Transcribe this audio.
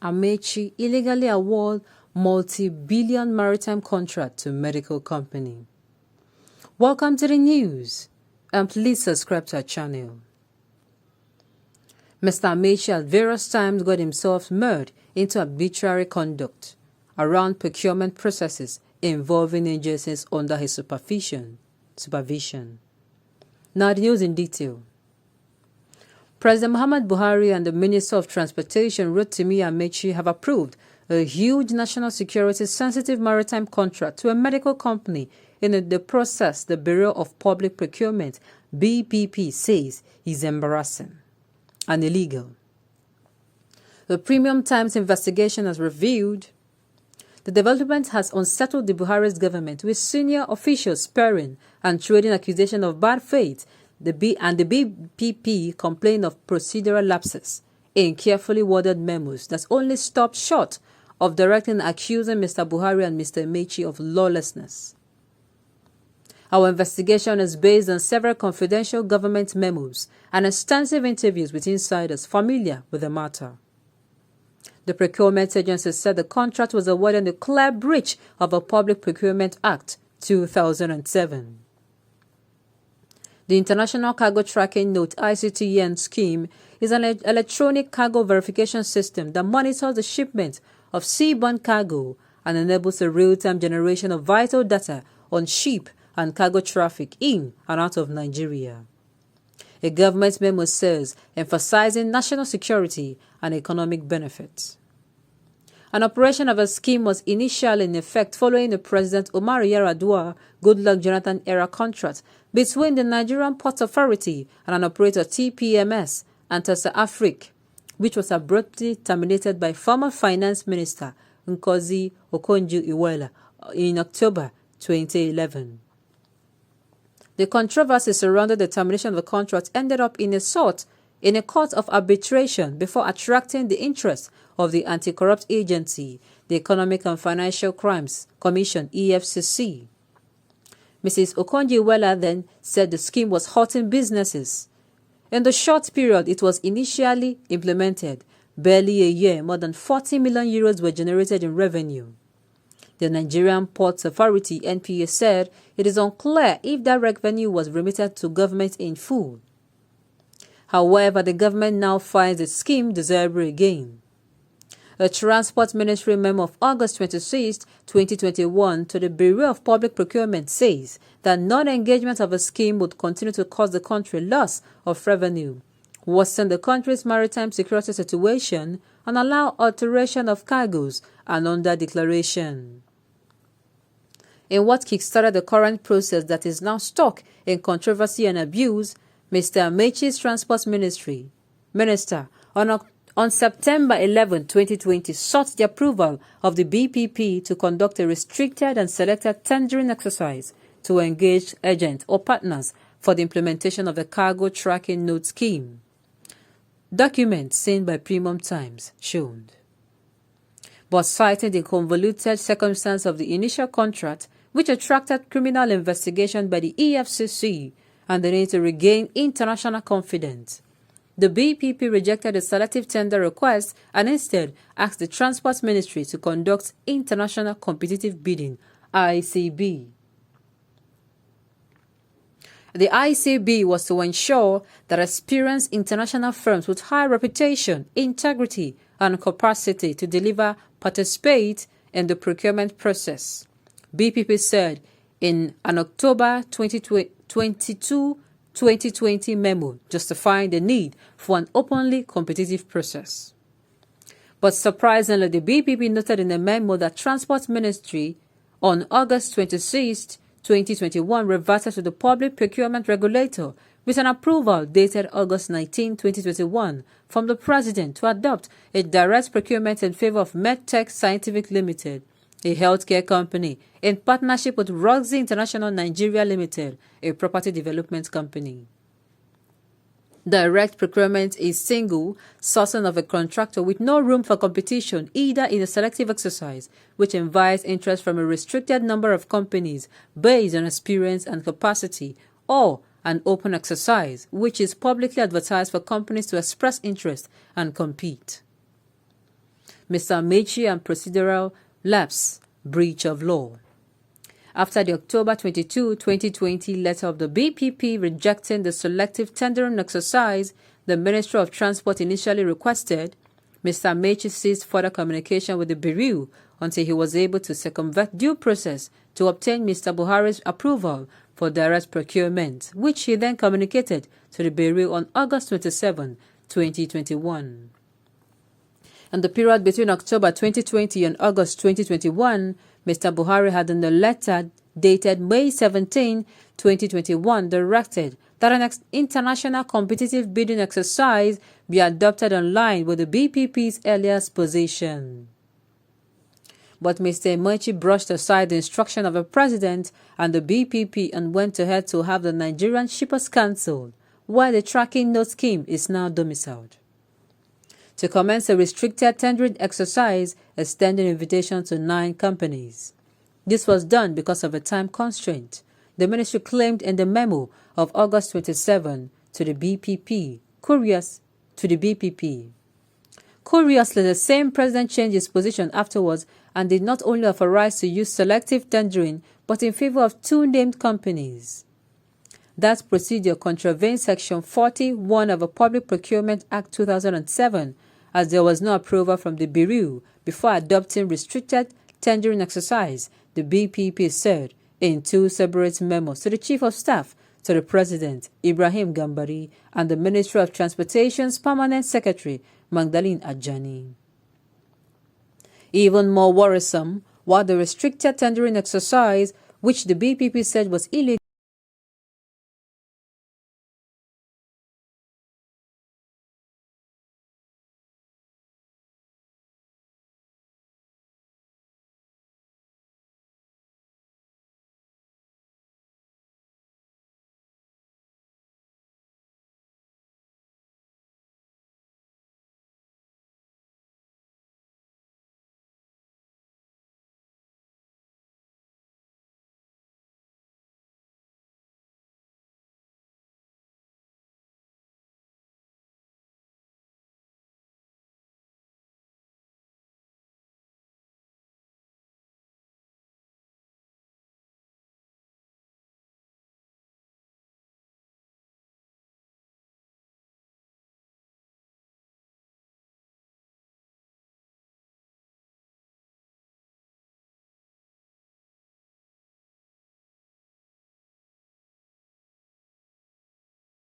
Ameachi illegally award multi-billion maritime contract to medical company. Welcome to the news, and please subscribe to our channel. Mr. Ameachi at various times got himself mired into arbitrary conduct around procurement processes involving agencies under his supervision. Now the news in detail. President Muhammad Buhari and the Minister of Transportation, Ameachi, have approved a huge national security sensitive maritime contract to a medical company. In the process, the Bureau of Public Procurement, BPP, says is embarrassing and illegal. The Premium Times investigation has revealed the development has unsettled the Buhari's government, with senior officials sparring and trading accusations of bad faith. The BPP complained of procedural lapses in carefully worded memos that only stopped short of directly accusing Mr. Buhari and Mr. Ameachi of lawlessness. Our investigation is based on several confidential government memos and extensive interviews with insiders familiar with the matter. The procurement agency said the contract was awarded in a clear breach of the Public Procurement Act 2007. The International Cargo Tracking Note (ICTN) scheme is an electronic cargo verification system that monitors the shipment of seaborne cargo and enables a real-time generation of vital data on ship and cargo traffic in and out of Nigeria. A government memo says, emphasizing national security and economic benefits. An operation of a scheme was initially in effect following the President Umar Yar'Adua Goodluck Jonathan era contract between the Nigerian Port Authority and an operator TPMS and Tasa Afrique, which was abruptly terminated by former Finance Minister Ngozi Okonjo-Iweala in October 2011. The controversy surrounding the termination of the contract ended up in a court of arbitration before attracting the interest of the Anti-Corrupt Agency, the Economic and Financial Crimes Commission (EFCC). Mrs. Okonjo-Iweala then said the scheme was hurting businesses. In the short period it was initially implemented, barely a year, more than 40 million euros were generated in revenue. The Nigerian Ports Authority (NPA) said it is unclear if that revenue was remitted to government in full. However, the government now finds the scheme desirable again. A Transport Ministry memo of August 26, 2021 to the Bureau of Public Procurement says that non-engagement of a scheme would continue to cause the country loss of revenue, worsen the country's maritime security situation, and allow alteration of cargoes and under-declaration. In what kickstarted the current process that is now stuck in controversy and abuse, Mr. Ameachi's Transport Minister on September 11, 2020, sought the approval of the BPP to conduct a restricted and selected tendering exercise to engage agents or partners for the implementation of the Cargo Tracking Note scheme. Documents seen by Premium Times showed. But citing the convoluted circumstance of the initial contract, which attracted criminal investigation by the EFCC and the need to regain international confidence, the BPP rejected the selective tender request and instead asked the Transport Ministry to conduct International Competitive Bidding (ICB). The ICB was to ensure that experienced international firms with high reputation, integrity, and capacity to deliver participate in the procurement process, BPP said in an October 2020 memo justifying the need for an openly competitive process. But surprisingly, the BPP noted in a memo that Transport Ministry on August 26, 2021 reverted to the Public Procurement Regulator with an approval dated August 19, 2021 from the President to adopt a direct procurement in favor of MedTech Scientific Limited, a healthcare company, in partnership with Roxy International Nigeria Limited, a property development company. Direct procurement is single sourcing of a contractor with no room for competition, either in a selective exercise, which invites interest from a restricted number of companies based on experience and capacity, or an open exercise, which is publicly advertised for companies to express interest and compete. Mr. Ameachi and procedural lapse, breach of law. After the October 22, 2020 letter of the BPP rejecting the selective tendering exercise the Ministry of Transport initially requested, Mr. Ameachi ceased further communication with the Bureau until he was able to circumvent due process to obtain Mr. Buhari's approval for direct procurement, which he then communicated to the Bureau on August 27, 2021. In the period between October 2020 and August 2021, Mr. Buhari had in a letter dated May 17, 2021, directed that an international competitive bidding exercise be adopted in line with the BPP's earlier position. But Mr. Ameachi brushed aside the instruction of the President and the BPP and went ahead to have the Nigerian Shippers cancelled, where the tracking note scheme is now domiciled, to commence a restricted tendering exercise extending invitation to 9 companies. This was done because of a time constraint, the ministry claimed in the memo of August 27 to the BPP. Curiously, the same president changed his position afterwards and did not only authorize to use selective tendering, but in favor of 2 named companies. That procedure contravened Section 41 of the Public Procurement Act 2007, as there was no approval from the Bureau before adopting restricted tendering exercise, the BPP said in 2 separate memos to the Chief of Staff to the President, Ibrahim Gambari, and the Ministry of Transportation's Permanent Secretary, Magdalene Ajani. Even more worrisome, while the restricted tendering exercise, which the BPP said was illegal,